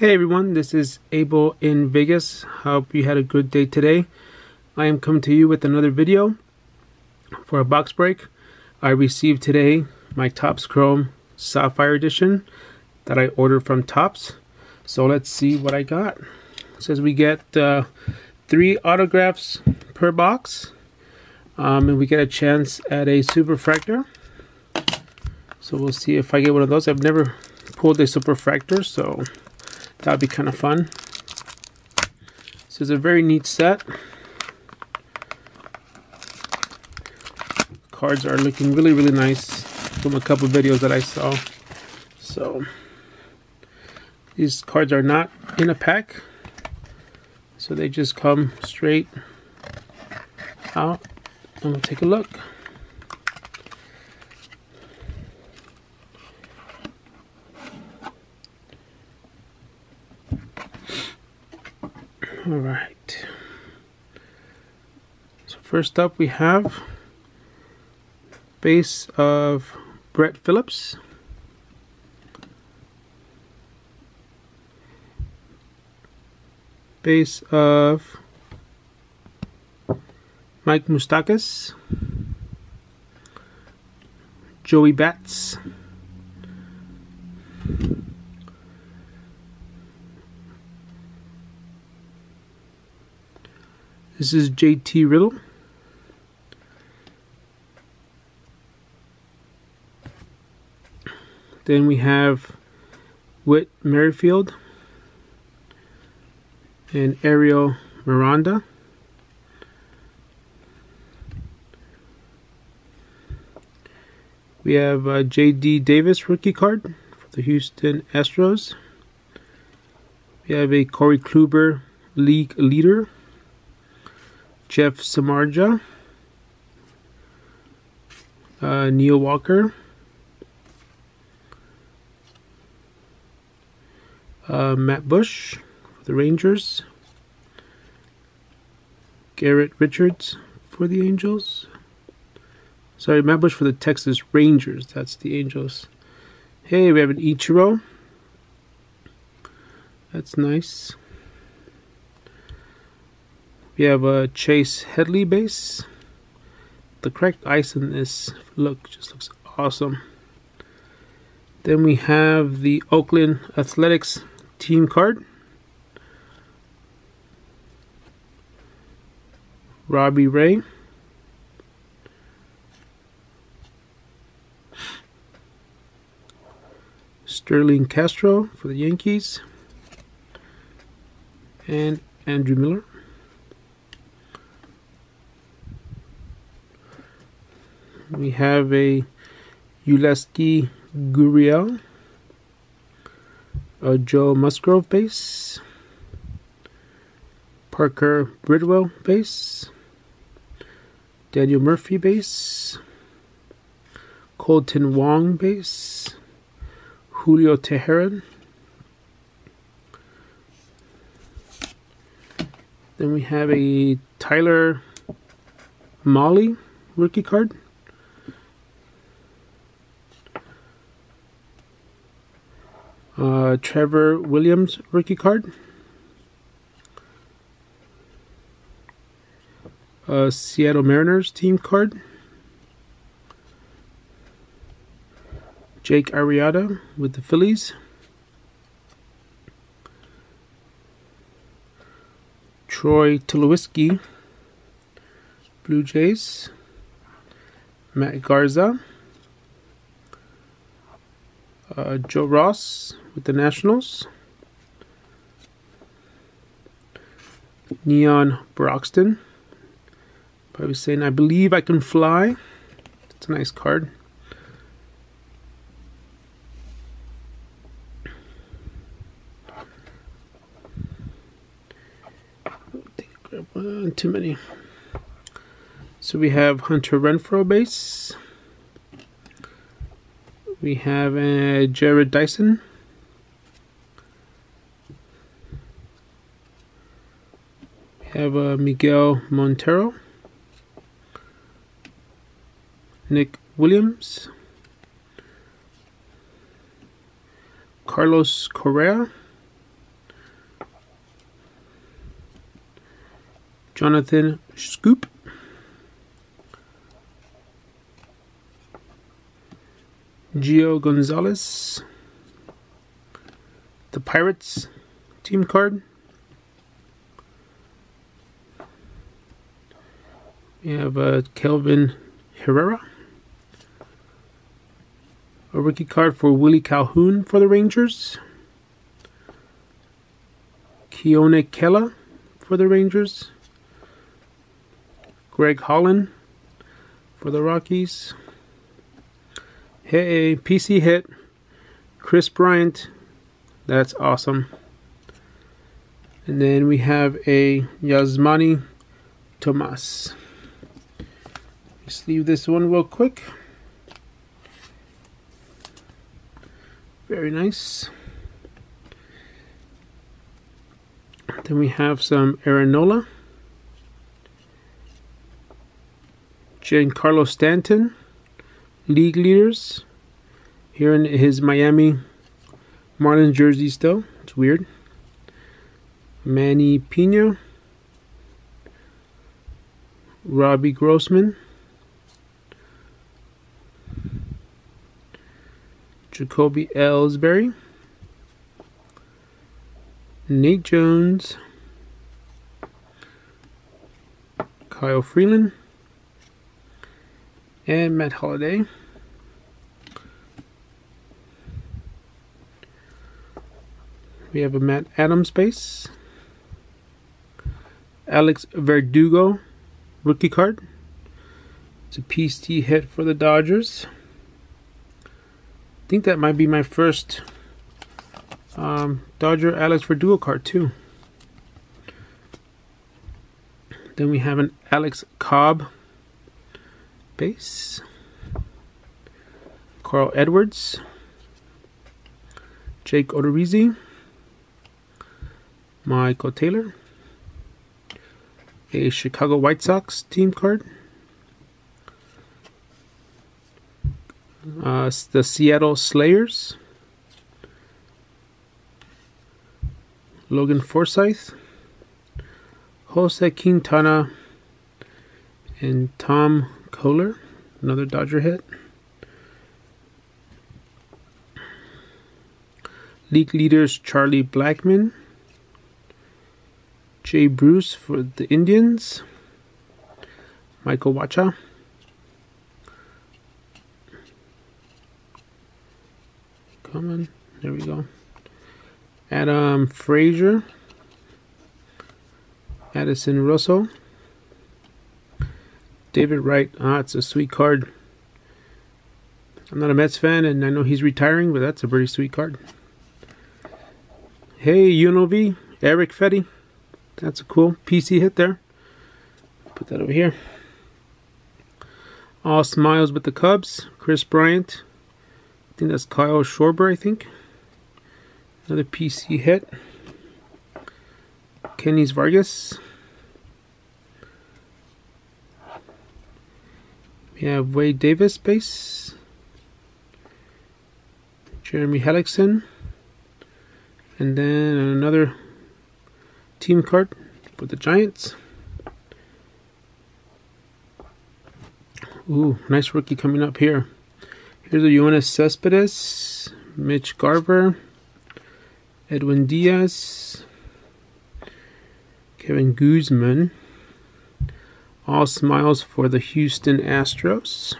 Hey everyone, this is Abel in Vegas. Hope you had a good day today. I am coming to you with another video for a box break. I received today my Topps Chrome Sapphire edition that I ordered from Topps. So let's see what I got. It says we get 3 autographs per box, and we get a chance at a superfractor. So we'll see if I get one of those. I've never pulled a superfractor, so that'd be kind of fun. This is a very neat set. Cards are looking really nice from a couple videos that I saw. So these cards are not in a pack, so they just come straight out. And we'll take a look. All right. So first up we have base of Brett Phillips. Base of Mike Moustakas. Joey Bats. This is JT Riddle. Then we have Whit Merrifield and Ariel Miranda. We have J.D. Davis rookie card for the Houston Astros. We have a Corey Kluber league leader. Jeff Samardzija, Neil Walker, Matt Bush for the Rangers, Garrett Richards for the Angels. Sorry, Matt Bush for the Texas Rangers. That's the Angels. Hey, we have an Ichiro. That's nice. We have a Chase Headley base. The correct ice in this just looks awesome. Then we have the Oakland Athletics team card. Robbie Ray. Sterling Castro for the Yankees. And Andrew Miller. We have a Yulesky Gurriel, a Joe Musgrove base, Parker Bridwell base, Daniel Murphy base, Colton Wong base, Julio Teheran. Then we have a Tyler Mahle rookie card. Trevor Williams rookie card. Seattle Mariners team card. Jake Arrieta with the Phillies. Troy Tulowitzki, Blue Jays. Matt Garza. Joe Ross with the Nationals. Neon Broxton. Probably saying, I believe I can fly. It's a nice card. Grab one, too many. So we have Hunter Renfroe base. We have Jared Dyson. We have Miguel Montero. Nick Williams. Carlos Correa, Jonathan Scoop. Gio Gonzalez. The Pirates team card. We have Kelvin Herrera. A rookie card for Willie Calhoun for the Rangers. Keone Kela for the Rangers. Greg Holland for the Rockies. Hey, PC hit. Chris Bryant. That's awesome. And then we have a Yasmani Tomas. Let's leave this one real quick. Very nice. Then we have some Aaronola. Giancarlo Stanton. League leaders. Here in his Miami Marlins jersey still. It's weird. Manny Pena. Robbie Grossman. Jacoby Ellsbury. Nate Jones. Kyle Freeland. And Matt Holliday. We have a Matt Adams base. Alex Verdugo rookie card. It's a PC hit for the Dodgers. I think that might be my first Dodger Alex Verdugo card too. Then we have an Alex Cobb base. Carl Edwards. Jake Odorizzi. Michael Taylor. A Chicago White Sox team card. The Seattle Slayers. Logan Forsythe. Jose Quintana. And Tom Kohler. Another Dodger hit. League leaders Charlie Blackmon. Jay Bruce for the Indians. Michael Wacha. Come on. There we go. Adam Frazier. Addison Russell. David Wright. It's a sweet card. I'm not a Mets fan, and I know he's retiring, but that's a pretty sweet card. Hey, UNLV. Eric Fetty. That's a cool PC hit there. Put that over here. All smiles with the Cubs. Chris Bryant. I think that's Kyle Schwarber, I think. Another PC hit. Kenny's Vargas. We have Wade Davis base. Jeremy Hellickson. And then another team card for the Giants. Ooh, nice rookie coming up here. Here's a Yoenis Cespedes, Mitch Garver, Edwin Diaz, Kevin Guzman. All smiles for the Houston Astros.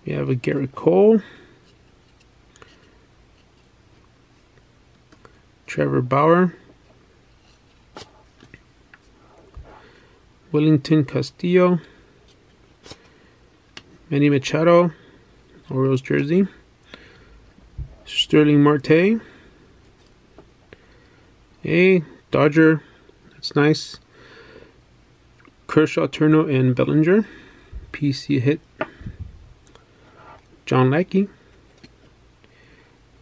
We have a Garrett Cole, Trevor Bauer, Wellington Castillo, Manny Machado, Orioles jersey, Sterling Marte, a Dodger, that's nice, Kershaw, Turner, and Bellinger, PC hit, John Lackey,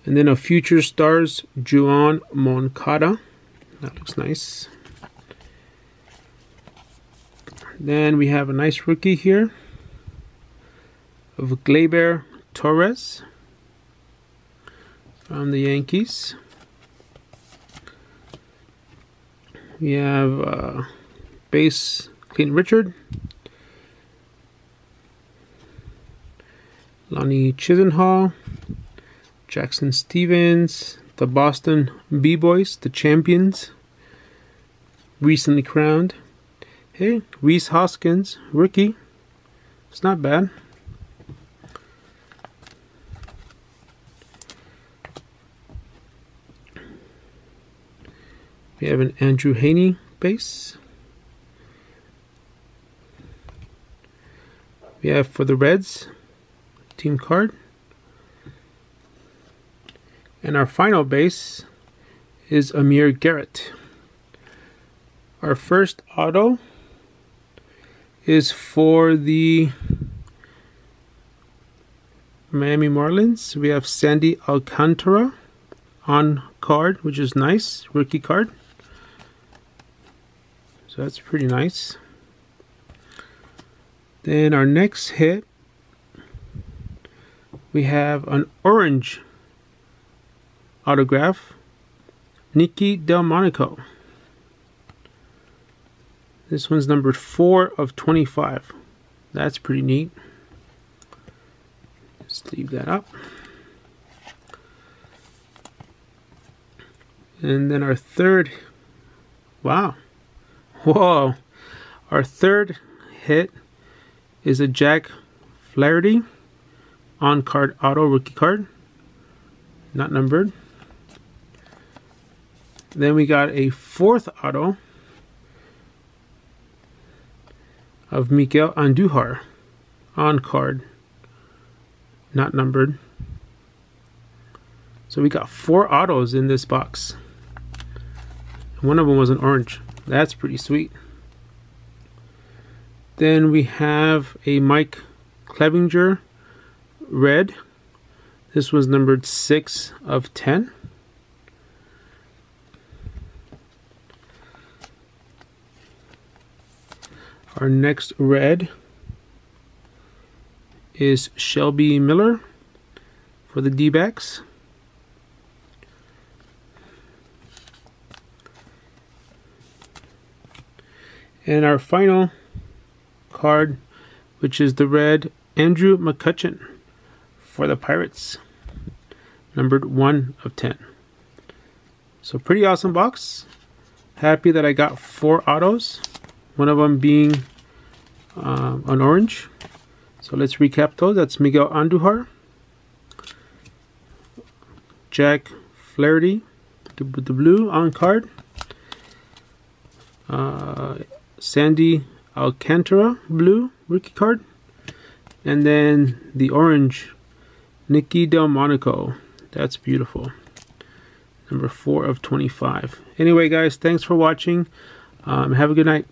and then a Future Stars, Juan Moncada, that looks nice. Then we have a nice rookie here of Gleyber Torres from the Yankees. We have base Clayton Richard, Lonnie Chisenhall, Jackson Stevens, the Boston B-Boys, the champions, recently crowned. Hey, Reese Hoskins, rookie. It's not bad. We have an Andrew Haney base. We have for the Reds, team card. And our final base is Amir Garrett. Our first auto is for the Miami Marlins. We have Sandy Alcantara on card, which is nice, rookie card. So that's pretty nice. Then our next hit, we have an orange autograph, Nicky Delmonico. This one's numbered 4 of 25. That's pretty neat. Just leave that up. And then our third, wow, whoa, our third hit is a Jack Flaherty on card auto rookie card, not numbered. Then we got a fourth auto of Miguel Andujar on card, not numbered. So we got 4 autos in this box. One of them was an orange. That's pretty sweet. Then we have a Mike Clevinger red. This was numbered 6 of 10. Our next red is Shelby Miller for the D-backs. And our final card, which is the red Andrew McCutchen for the Pirates, numbered 1 of 10. So pretty awesome box. Happy that I got 4 autos, one of them being an orange. So let's recap those. That's Miguel Andujar, Jack Flaherty, the blue on card, Sandy Alcantara blue rookie card, and then the orange Nicky Delmonico. That's beautiful. Number 4 of 25. Anyway, guys, thanks for watching. Have a good night.